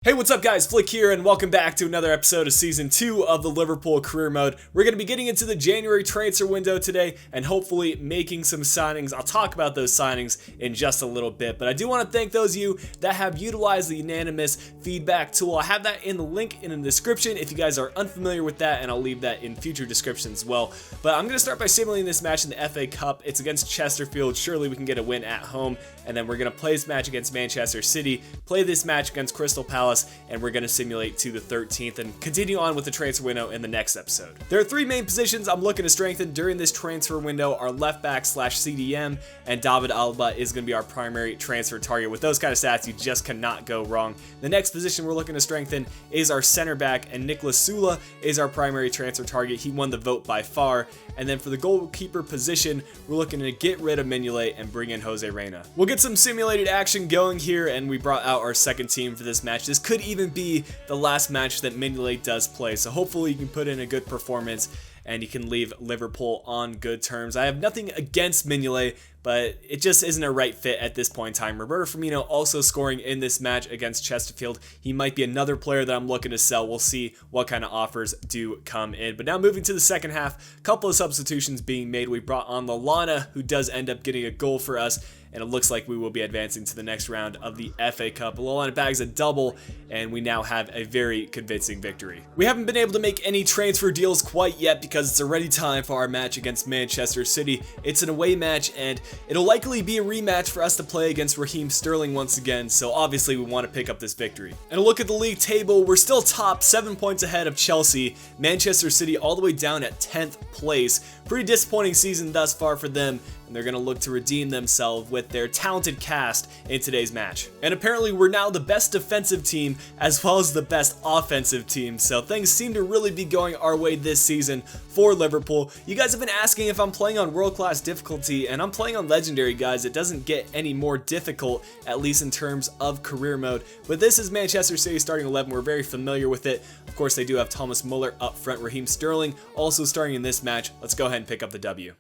Hey, what's up guys, Flick here and welcome back to another episode of Season 2 of the Liverpool Career Mode. We're going to be getting into the January transfer window today and hopefully making some signings. I'll talk about those signings in just a little bit, but I do want to thank those of you that have utilized the unanimous feedback tool. I have that in the link in the description if you guys are unfamiliar with that, and I'll leave that in future descriptions as well. But I'm going to start by simulating this match in the FA Cup. It's against Chesterfield. Surely we can get a win at home, and then we're going to play this match against Manchester City, play this match against Crystal Palace, and we're going to simulate to the 13th and continue on with the transfer window in the next episode. There are three main positions I'm looking to strengthen during this transfer window. Our left back / CDM, and David Alaba is going to be our primary transfer target. With those kind of stats, you just cannot go wrong. The next position we're looking to strengthen is our center back, and Nicolas Sula is our primary transfer target. He won the vote by far. And then for the goalkeeper position, we're looking to get rid of Mignolet and bring in Jose Reina. We'll get some simulated action going here, and we brought out our second team for this match. This could even be the last match that Mignolet does play, so hopefully you can put in a good performance and you can leave Liverpool on good terms. I have nothing against Mignolet, but it just isn't a right fit at this point in time. Roberto Firmino also scoring in this match against Chesterfield. He might be another player that I'm looking to sell. We'll see what kind of offers do come in. But now moving to the second half, a couple of substitutions being made. We brought on Lallana, who does end up getting a goal for us, and it looks like we will be advancing to the next round of the FA Cup. Lallana bags a double, and we now have a very convincing victory. We haven't been able to make any transfer deals quite yet because it's already time for our match against Manchester City. It's an away match, and it'll likely be a rematch for us to play against Raheem Sterling once again, so obviously we want to pick up this victory. And a look at the league table, we're still top, 7 points ahead of Chelsea. Manchester City all the way down at 10th place. Pretty disappointing season thus far for them, and they're going to look to redeem themselves with their talented cast in today's match. And apparently we're now the best defensive team as well as the best offensive team, so things seem to really be going our way this season for Liverpool. You guys have been asking if I'm playing on world-class difficulty, and I'm playing on legendary, guys. It doesn't get any more difficult, at least in terms of career mode. But this is Manchester City starting 11. We're very familiar with it. Of course, they do have Thomas Muller up front. Raheem Sterling also starting in this match. Let's go ahead and pick up the W.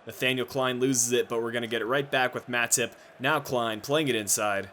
Nathaniel Klein loses it, but we're going to get it right back with Matip. Now Klein playing it inside.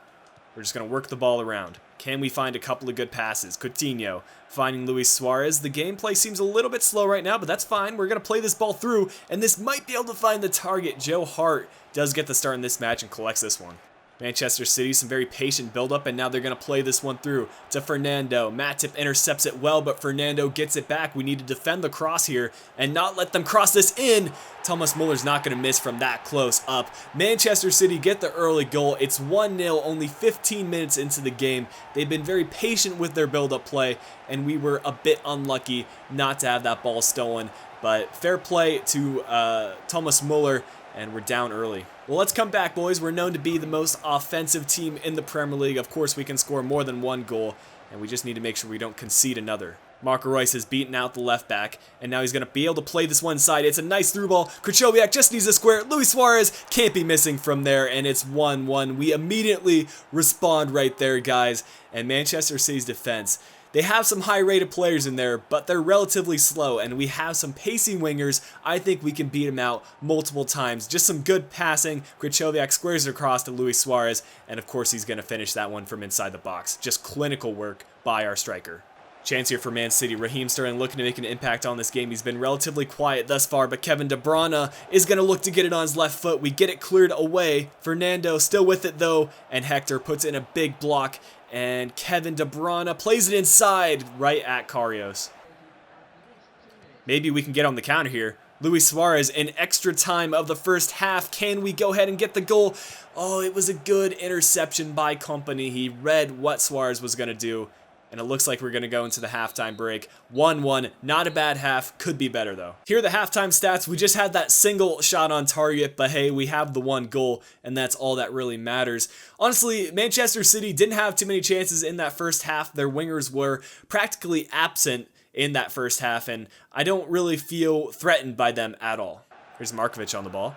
We're just going to work the ball around. Can we find a couple of good passes? Coutinho finding Luis Suarez. The gameplay seems a little bit slow right now, but that's fine. We're going to play this ball through, and this might be able to find the target. Joe Hart does get the start in this match and collects this one. Manchester City, some very patient build-up, and now they're going to play this one through to Fernando. Matip intercepts it well, but Fernando gets it back. We need to defend the cross here and not let them cross this in. Thomas Muller's not going to miss from that close up. Manchester City get the early goal. It's 1-0, only 15 minutes into the game. They've been very patient with their build-up play, and we were a bit unlucky not to have that ball stolen. But fair play to Thomas Muller, and we're down early. Well, let's come back, boys. We're known to be the most offensive team in the Premier League. Of course, we can score more than one goal, and we just need to make sure we don't concede another. Marco Reus has beaten out the left back, and now he's going to be able to play this one side. It's a nice through ball. Krychowiak just needs a square. Luis Suarez can't be missing from there, and it's 1-1. We immediately respond right there, guys. And Manchester City's defense, they have some high-rated players in there, but they're relatively slow, and we have some pacey wingers. I think we can beat them out multiple times. Just some good passing. Krychowiak squares it across to Luis Suarez, and of course he's going to finish that one from inside the box. Just clinical work by our striker. Chance here for Man City. Raheem Sterling looking to make an impact on this game. He's been relatively quiet thus far, but Kevin De Bruyne is going to look to get it on his left foot. We get it cleared away. Fernando still with it though, and Hector puts in a big block, and Kevin De Bruyne plays it inside right at Karius. Maybe we can get on the counter here. Luis Suarez in extra time of the first half. Can we go ahead and get the goal? Oh, it was a good interception by Kompany. He read what Suarez was going to do. And it looks like we're going to go into the halftime break. 1-1, not a bad half, could be better though. Here are the halftime stats. We just had that single shot on target, but hey, we have the one goal, and that's all that really matters. Honestly, Manchester City didn't have too many chances in that first half. Their wingers were practically absent in that first half, and I don't really feel threatened by them at all. Here's Markovic on the ball.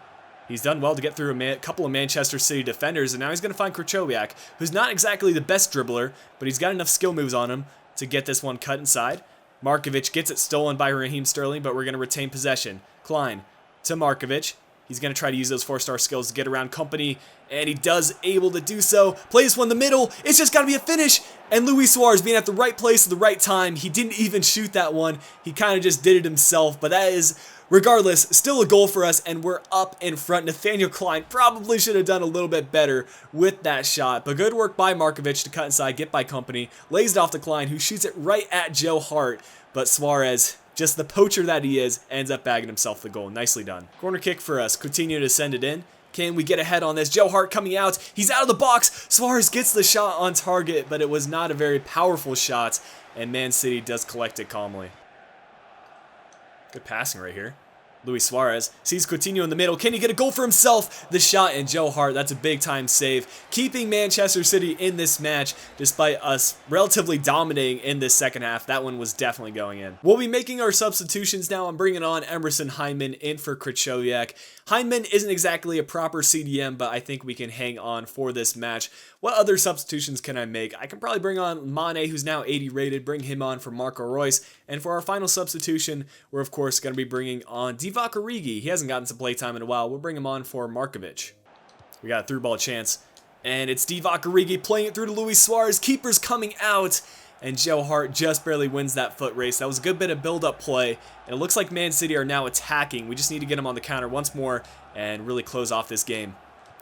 He's done well to get through a couple of Manchester City defenders, and now he's going to find Krychowiak, who's not exactly the best dribbler, but he's got enough skill moves on him to get this one cut inside. Markovic gets it stolen by Raheem Sterling, but we're going to retain possession. Klein to Markovic. He's going to try to use those 4-star skills to get around Company, and he does able to do so. Plays one in the middle. It's just got to be a finish. And Luis Suarez being at the right place at the right time. He didn't even shoot that one. He kind of just did it himself, but that is, regardless, still a goal for us, and we're up in front. Nathaniel Klein probably should have done a little bit better with that shot, but good work by Markovic to cut inside, get by Company, lays it off to Klein, who shoots it right at Joe Hart, but Suarez, just the poacher that he is, ends up bagging himself the goal. Nicely done. Corner kick for us. Coutinho to send it in. Can we get ahead on this? Joe Hart coming out. He's out of the box. Suarez gets the shot on target, but it was not a very powerful shot, and Man City does collect it calmly. Good passing right here. Luis Suarez sees Coutinho in the middle. Can he get a goal for himself? The shot, and Joe Hart, that's a big time save, keeping Manchester City in this match despite us relatively dominating in this second half. That one was definitely going in. We'll be making our substitutions now. I'm bringing on Emerson Hyndman in for Krychowiak. Hyndman isn't exactly a proper CDM, but I think we can hang on for this match. What other substitutions can I make? I can probably bring on Mane, who's now 80 rated, bring him on for Marco Reus. And for our final substitution, we're of course going to be bringing on Divock Origi. He hasn't gotten some playtime in a while. We'll bring him on for Markovic. We got a through ball chance. And it's Divock Origi playing it through to Luis Suarez. Keeper's coming out. And Joe Hart just barely wins that foot race. That was a good bit of build-up play. And it looks like Man City are now attacking. We just need to get them on the counter once more and really close off this game.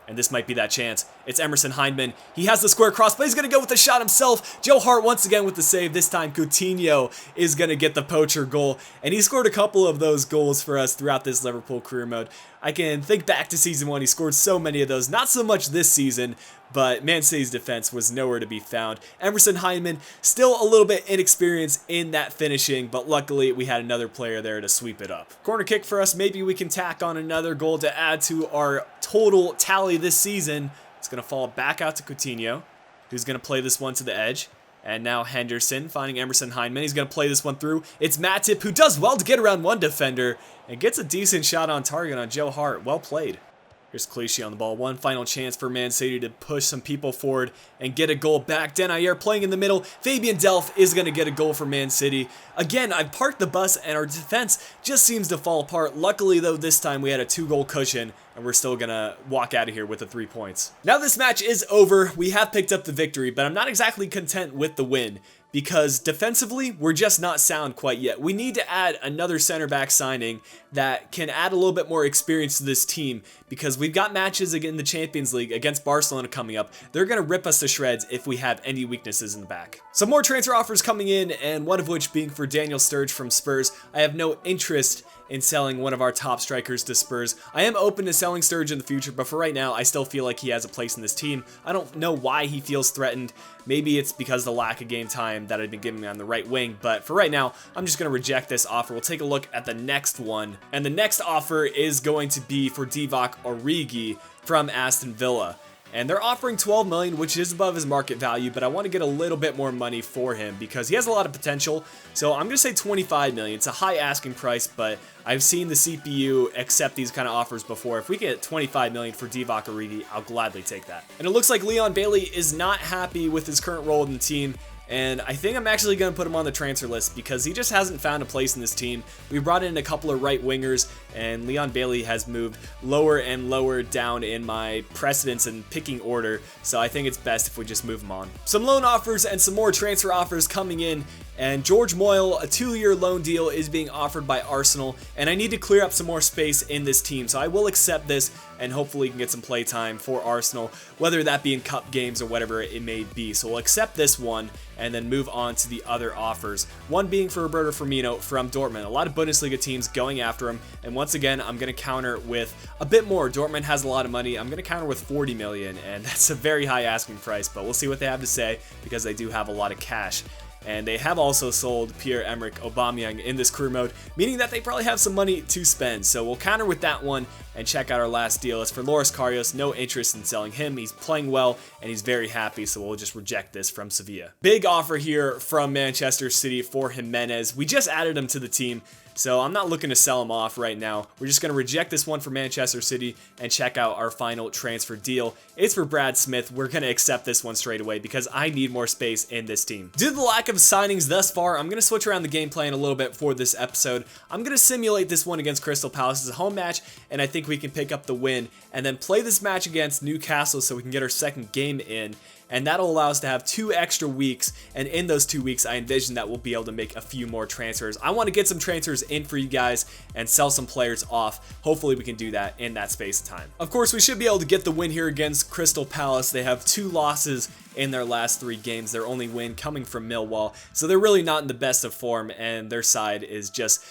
And this might be that chance. It's Emerson Hyndman. He has the square cross, but he's going to go with the shot himself. Joe Hart once again with the save. This time Coutinho is going to get the poacher goal. And he scored a couple of those goals for us throughout this Liverpool career mode. I can think back to season 1. He scored so many of those. Not so much this season, but Man City's defense was nowhere to be found. Emerson Hyndman, still a little bit inexperienced in that finishing, but luckily we had another player there to sweep it up. Corner kick for us. Maybe we can tack on another goal to add to our total tally this season. It's going to fall back out to Coutinho, who's going to play this one to the edge. And now Henderson finding Emerson Hyndman. He's going to play this one through. It's Matip, who does well to get around one defender and gets a decent shot on target on Joe Hart. Well played. Here's Clichy on the ball. One final chance for Man City to push some people forward and get a goal back. Denayer playing in the middle. Fabian Delph is going to get a goal for Man City. Again, I parked the bus and our defense just seems to fall apart. Luckily, though, this time we had a 2-goal cushion and we're still going to walk out of here with the 3 points. Now this match is over. We have picked up the victory, but I'm not exactly content with the win, because defensively, we're just not sound quite yet. We need to add another center back signing that can add a little bit more experience to this team, because we've got matches in the Champions League against Barcelona coming up. They're going to rip us to shreds if we have any weaknesses in the back. Some more transfer offers coming in, and one of which being for Daniel Sturridge from Spurs. I have no interest in selling one of our top strikers to Spurs. I am open to selling Sturridge in the future, but for right now, I still feel like he has a place in this team. I don't know why he feels threatened. Maybe it's because of the lack of game time that I've been giving on the right wing, but for right now, I'm just going to reject this offer. We'll take a look at the next one, and the next offer is going to be for Divock Origi from Aston Villa. And they're offering 12 million, which is above his market value, but I want to get a little bit more money for him because he has a lot of potential. So I'm going to say 25 million. It's a high asking price, but I've seen the CPU accept these kind of offers before. If we get 25 million for Divock Origi, I'll gladly take that. And it looks like Leon Bailey is not happy with his current role in the team. And I think I'm actually going to put him on the transfer list because he just hasn't found a place in this team. We brought in a couple of right wingers, and Leon Bailey has moved lower and lower down in my precedence and picking order, so I think it's best if we just move him on. Some loan offers and some more transfer offers coming in, and George Moyle, a 2-year loan deal, is being offered by Arsenal, and I need to clear up some more space in this team, so I will accept this and hopefully can get some play time for Arsenal, whether that be in cup games or whatever it may be. So we'll accept this one and then move on to the other offers. One being for Roberto Firmino from Dortmund. A lot of Bundesliga teams going after him, and once again, I'm going to counter with a bit more. Dortmund has a lot of money. I'm going to counter with 40 million, and that's a very high asking price, but we'll see what they have to say because they do have a lot of cash. And they have also sold Pierre-Emerick Aubameyang in this career mode, meaning that they probably have some money to spend. So we'll counter with that one and check out our last deal. It's for Loris Karius. No interest in selling him. He's playing well and he's very happy, so we'll just reject this from Sevilla. Big offer here from Manchester City for Jimenez. We just added him to the team, so I'm not looking to sell him off right now. We're just going to reject this one for Manchester City and check out our final transfer deal. It's for Brad Smith. We're going to accept this one straight away because I need more space in this team. Due to the lack of signings thus far, I'm going to switch around the game plan a little bit for this episode. I'm going to simulate this one against Crystal Palace as a home match, and I think we can pick up the win and then play this match against Newcastle so we can get our second game in. And that'll allow us to have 2 extra weeks, and in those 2 weeks I envision that we'll be able to make a few more transfers. I want to get some transfers in for you guys and sell some players off. Hopefully we can do that in that space of time. Of course, we should be able to get the win here against Crystal Palace. They have 2 losses in their last 3 games, their only win coming from Millwall, so they're really not in the best of form, and their side is just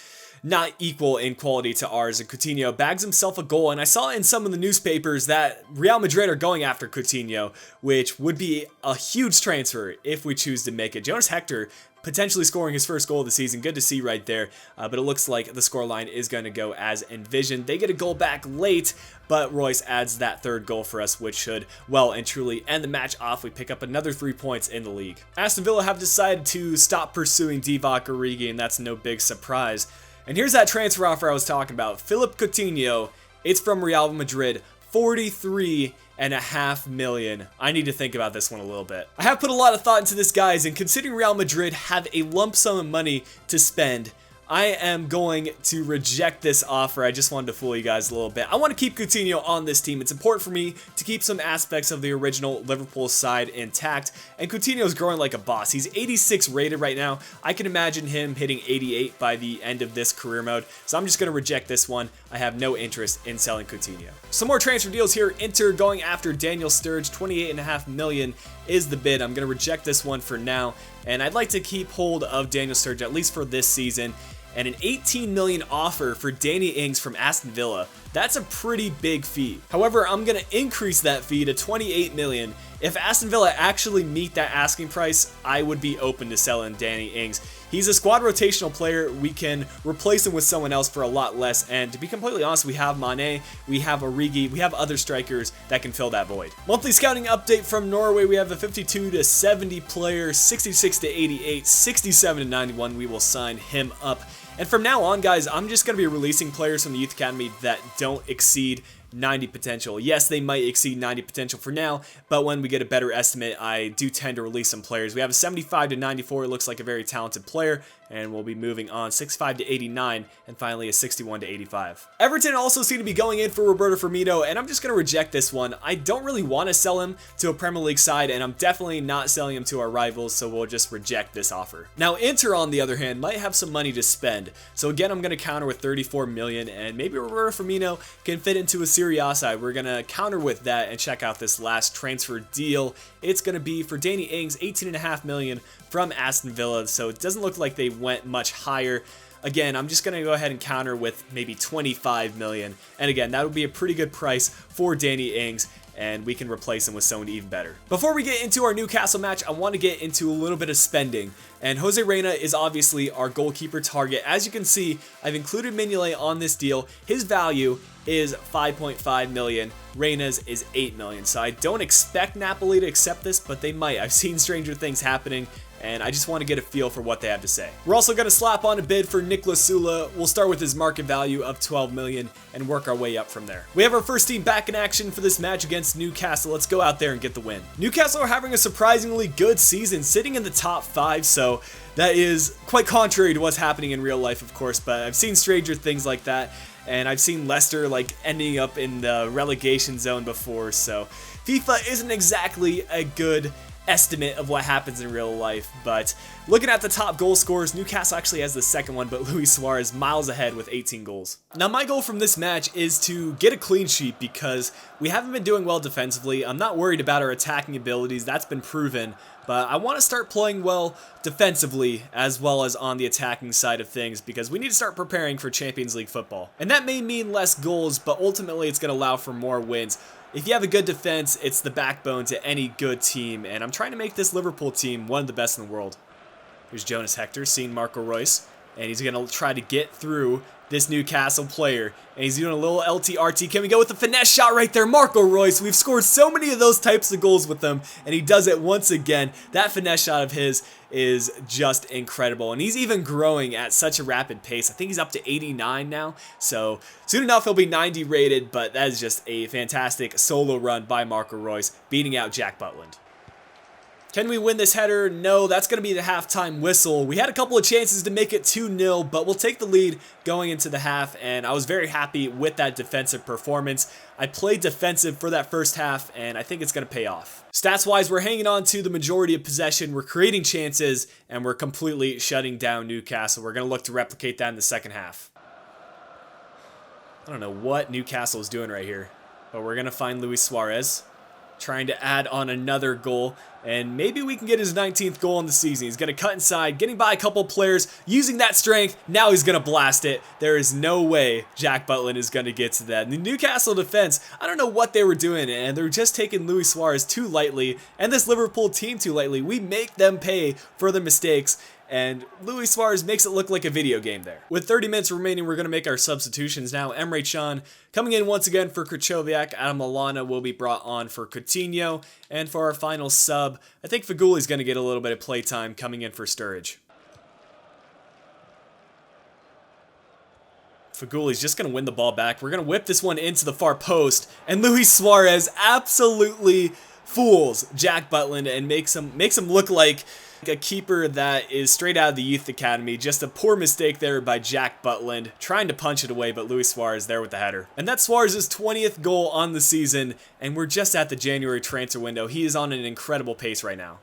not equal in quality to ours. And Coutinho bags himself a goal, and I saw in some of the newspapers that Real Madrid are going after Coutinho, which would be a huge transfer if we choose to make it. Jonas Hector potentially scoring his first goal of the season. Good to see right there, but it looks like the scoreline is going to go as envisioned. They get a goal back late, but Royce adds that 3rd goal for us, which should well and truly end the match off. We pick up another 3 points in the league. Aston Villa have decided to stop pursuing Divock Origi, and that's no big surprise. And here's that transfer offer I was talking about. Philippe Coutinho, it's from Real Madrid, $43.5 million. I need to think about this one a little bit. I have put a lot of thought into this, guys, and considering Real Madrid have a lump sum of money to spend, I am going to reject this offer. I just wanted to fool you guys a little bit. I want to keep Coutinho on this team. It's important for me to keep some aspects of the original Liverpool side intact, and Coutinho is growing like a boss. He's 86 rated right now. I can imagine him hitting 88 by the end of this career mode, so I'm just going to reject this one. I have no interest in selling Coutinho. Some more transfer deals here. Inter going after Daniel Sturridge, $28.5 million is the bid. I'm going to reject this one for now, and I'd like to keep hold of Daniel Sturridge at least for this season. And an $18 million offer for Danny Ings from Aston Villa. That's a pretty big fee. However, I'm going to increase that fee to $28 million. If Aston Villa actually meet that asking price, I would be open to selling Danny Ings. He's a squad rotational player. We can replace him with someone else for a lot less. And to be completely honest, we have Mane, we have Origi, we have other strikers that can fill that void. Monthly scouting update from Norway. We have a 52 to 70 player, 66 to 88, 67 to 91. We will sign him up. And from now on, guys, I'm just going to be releasing players from the Youth Academy that don't exceed 90 potential. Yes, they might exceed 90 potential for now, but when we get a better estimate, I do tend to release some players. We have a 75 to 94. It looks like a very talented player, and we'll be moving on 65 to 89, and finally a 61 to 85. Everton also seem to be going in for Roberto Firmino, and I'm just going to reject this one. I don't really want to sell him to a Premier League side, and I'm definitely not selling him to our rivals, so we'll just reject this offer. Now, Inter, on the other hand, might have some money to spend. So again, I'm going to counter with 34 million, and maybe Roberto Firmino can fit into a Serie A side. We're going to counter with that and check out this last transfer deal. It's going to be for Danny Ings, 18.5 million from Aston Villa, so it doesn't look like they went much higher. Again, I'm just going to go ahead and counter with maybe 25 million, and again, that would be a pretty good price for Danny Ings, and we can replace him with someone even better. Before we get into our Newcastle match, I want to get into a little bit of spending, and Jose Reina is obviously our goalkeeper target. As you can see, I've included Mignolet on this deal. His value is 5.5 million. Reina's is 8 million. So I don't expect Napoli to accept this, but they might. I've seen stranger things happening, and I just want to get a feel for what they have to say. We're also going to slap on a bid for Niklas Sula. We'll start with his market value of 12 million and work our way up from there. We have our first team back in action for this match against Newcastle. Let's go out there and get the win. Newcastle are having a surprisingly good season, sitting in the top 5, so that is quite contrary to what's happening in real life, of course, but I've seen stranger things like that, and I've seen Leicester like ending up in the relegation zone before, so FIFA isn't exactly a good estimate of what happens in real life. But looking at the top goal scorers, Newcastle actually has the second one, but Luis Suarez miles ahead with 18 goals. Now my goal from this match is to get a clean sheet because we haven't been doing well defensively. I'm not worried about our attacking abilities, that's been proven, but I want to start playing well defensively as well as on the attacking side of things because we need to start preparing for Champions League football. And that may mean less goals, but ultimately it's going to allow for more wins. If you have a good defense, it's the backbone to any good team, and I'm trying to make this Liverpool team one of the best in the world. Here's Jonas Hector seeing Marco Reus, and he's going to try to get through this Newcastle player, and he's doing a little LTRT. Can we go with the finesse shot right there? Marco Reus, we've scored so many of those types of goals with him, and he does it once again. That finesse shot of his is just incredible, and he's even growing at such a rapid pace. I think he's up to 89 now, so soon enough he'll be 90 rated, but that is just a fantastic solo run by Marco Reus, beating out Jack Butland. Can we win this header? No, that's going to be the halftime whistle. We had a couple of chances to make it 2-0, but we'll take the lead going into the half, and I was very happy with that defensive performance. I played defensive for that first half, and I think it's going to pay off. Stats-wise, we're hanging on to the majority of possession, we're creating chances, and we're completely shutting down Newcastle. We're going to look to replicate that in the second half. I don't know what Newcastle is doing right here, but we're going to find Luis Suarez, trying to add on another goal, and maybe we can get his 19th goal in the season. He's going to cut inside, getting by a couple players, using that strength. Now he's going to blast it. There is no way Jack Butland is going to get to that. And the Newcastle defense, I don't know what they were doing, and they're just taking Luis Suarez too lightly, and this Liverpool team too lightly. We make them pay for their mistakes, and Luis Suarez makes it look like a video game there. With 30 minutes remaining, we're going to make our substitutions now. Emre Can coming in once again for Krychowiak. Adam Lallana will be brought on for Coutinho. And for our final sub, I think Figuli's going to get a little bit of playtime coming in for Sturridge. Figuli's just going to win the ball back. We're going to whip this one into the far post. And Luis Suarez absolutely fools Jack Butland and makes him look like a keeper that is straight out of the youth academy. Just a poor mistake there by Jack Butland, trying to punch it away, but Luis Suarez there with the header. And that's Suarez's 20th goal on the season, and we're just at the January transfer window. He is on an incredible pace right now.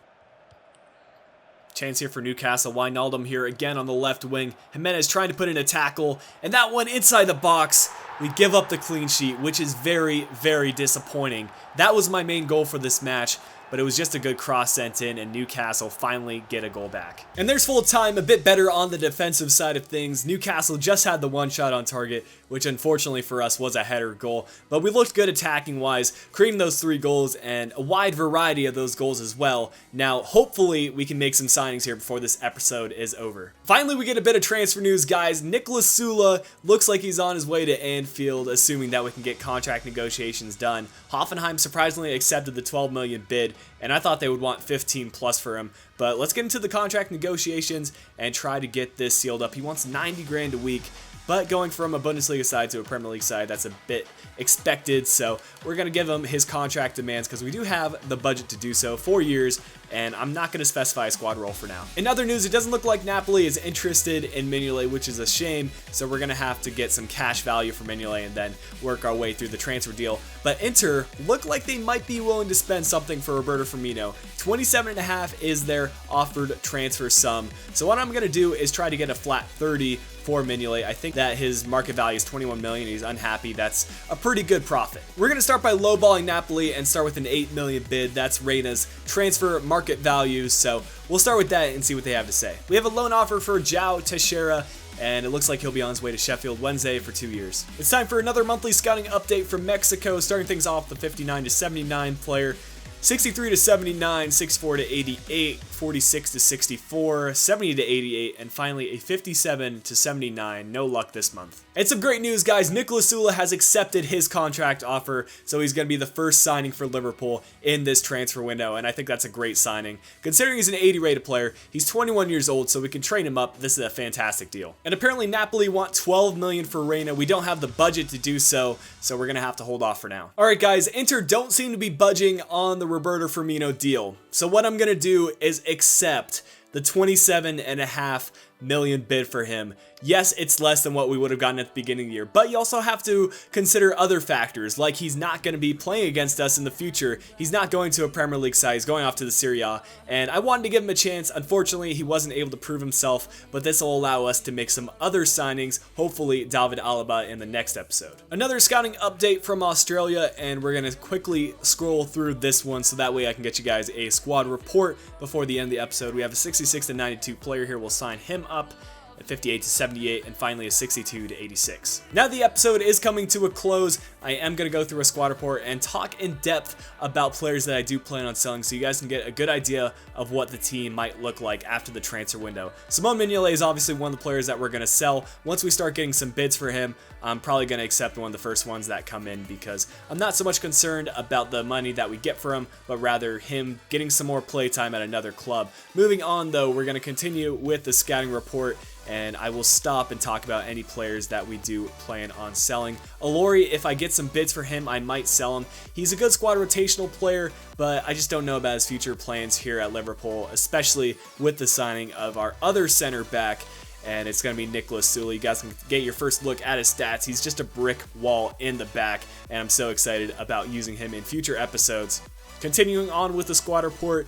Chance here for Newcastle. Wijnaldum here again on the left wing. Jimenez trying to put in a tackle, and that one inside the box. We give up the clean sheet, which is very, very disappointing. That was my main goal for this match, but it was just a good cross sent in, and Newcastle finally get a goal back. And there's full time, a bit better on the defensive side of things. Newcastle just had the one shot on target, which unfortunately for us was a header goal, but we looked good attacking wise, creating those 3 goals and a wide variety of those goals as well. Now hopefully we can make some signings here before this episode is over. Finally, we get a bit of transfer news, guys. Nicolas Sula looks like he's on his way to Anfield, assuming that we can get contract negotiations done. Hoffenheim surprisingly accepted the 12 million bid, and I thought they would want 15 plus for him. But let's get into the contract negotiations and try to get this sealed up. He wants 90 grand a week, but going from a Bundesliga side to a Premier League side, that's a bit expected. So we're going to give him his contract demands because we do have the budget to do so, 4 years, and I'm not going to specify a squad role for now. In other news, it doesn't look like Napoli is interested in Mignolet, which is a shame, so we're going to have to get some cash value for Mignolet and then work our way through the transfer deal. But Inter look like they might be willing to spend something for Roberto Firmino. 27.5 is their offered transfer sum. So what I'm going to do is try to get a flat 30 for Mignolet. I think that his market value is 21 million. He's unhappy. That's a pretty good profit. We're going to start by lowballing Napoli and start with an 8 million bid. That's Reina's transfer market value. So we'll start with that and see what they have to say. We have a loan offer for João Teixeira, and it looks like he'll be on his way to Sheffield Wednesday for 2 years. It's time for another monthly scouting update from Mexico, starting things off the 59 to 79 player. 63 to 79, 64 to 88, 46 to 64, 70 to 88, and finally a 57 to 79. No luck this month. And some great news, guys. Nicolas Sula has accepted his contract offer, so he's going to be the first signing for Liverpool in this transfer window, and I think that's a great signing. Considering he's an 80 rated player, he's 21 years old, so we can train him up. This is a fantastic deal. And apparently Napoli want 12 million for Reina. We don't have the budget to do so, so we're going to have to hold off for now. All right, guys, Inter don't seem to be budging on the Roberto Firmino deal. So what I'm going to do is accept the 27.5 million bid for him. Yes, it's less than what we would have gotten at the beginning of the year, but you also have to consider other factors, like he's not going to be playing against us in the future. He's not going to a Premier League side. He's going off to the Serie A, and I wanted to give him a chance. Unfortunately, he wasn't able to prove himself, but this will allow us to make some other signings, hopefully David Alaba in the next episode. Another scouting update from Australia, and we're going to quickly scroll through this one so that way I can get you guys a squad report before the end of the episode. We have a 66 to 92 player here. We'll sign him up. At 58 to 78, and finally a 62 to 86. Now the episode is coming to a close. I am going to go through a squad report and talk in depth about players that I do plan on selling, so you guys can get a good idea of what the team might look like after the transfer window. Simone Mignolet is obviously one of the players that we're going to sell. Once we start getting some bids for him, I'm probably going to accept one of the first ones that come in because I'm not so much concerned about the money that we get for him, but rather him getting some more play time at another club. Moving on though, we're going to continue with the scouting report, and I will stop and talk about any players that we do plan on selling. Alori, if I get some bids for him, I might sell him. He's a good squad rotational player, but I just don't know about his future plans here at Liverpool, especially with the signing of our other center back, and it's going to be Nicholas Sully. You guys can get your first look at his stats. He's just a brick wall in the back, and I'm so excited about using him in future episodes. Continuing on with the squad report,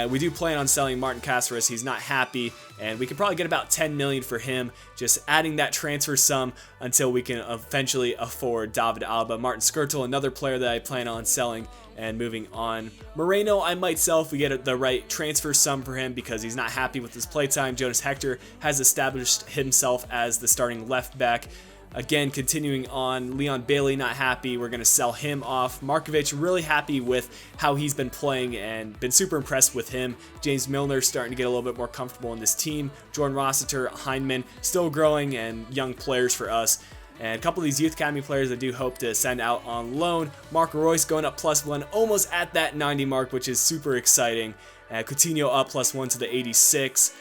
we do plan on selling Martin Cáceres. He's not happy, and we can probably get about 10 million for him, just adding that transfer sum until we can eventually afford David Alaba. Martin Skrtel, another player that I plan on selling. And moving on, Moreno I might sell if we get the right transfer sum for him because he's not happy with his playtime. Jonas Hector has established himself as the starting left back. Again, continuing on, Leon Bailey not happy. We're going to sell him off. Markovic really happy with how he's been playing and been super impressed with him. James Milner starting to get a little bit more comfortable in this team. Jordan Rossiter, Heinemann still growing and young players for us. And a couple of these Youth Academy players I do hope to send out on loan. Marco Reus going up +1, almost at that 90 mark, which is super exciting. Coutinho up +1 to the 86.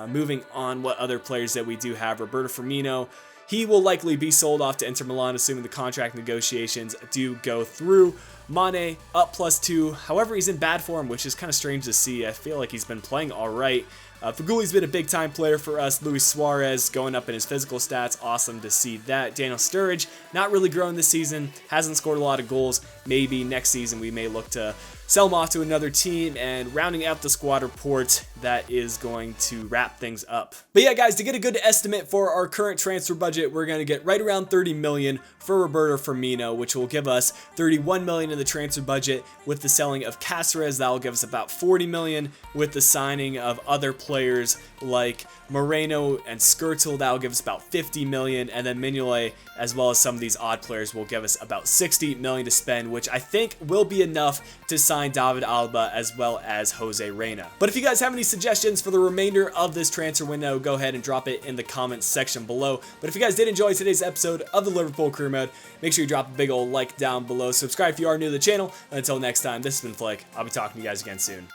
Moving on, what other players that we do have? Roberto Firmino. He will likely be sold off to Inter Milan, assuming the contract negotiations do go through. Mane up +2. However, he's in bad form, which is kind of strange to see. I feel like he's been playing all right. Faguli's been a big-time player for us. Luis Suarez going up in his physical stats. Awesome to see that. Daniel Sturridge, not really growing this season. Hasn't scored a lot of goals. Maybe next season we may look to sell him off to another team. And rounding out the squad report, that is going to wrap things up. But yeah, guys, to get a good estimate for our current transfer budget, we're going to get right around 30 million for Roberto Firmino, which will give us 31 million in the transfer budget. With the selling of Cáceres, that will give us about 40 million. With the signing of other players like Moreno and Skrtel, that will give us about 50 million. And then Mignolet, as well as some of these odd players, will give us about 60 million to spend, which I think will be enough to sign David Alaba as well as Jose Reina. But if you guys have any suggestions for the remainder of this transfer window, go ahead and drop it in the comments section below. But if you guys did enjoy today's episode of the Liverpool Career Mode, make sure you drop a big old like down below. Subscribe if you are new to the channel. And until next time, this has been Flick. I'll be talking to you guys again soon.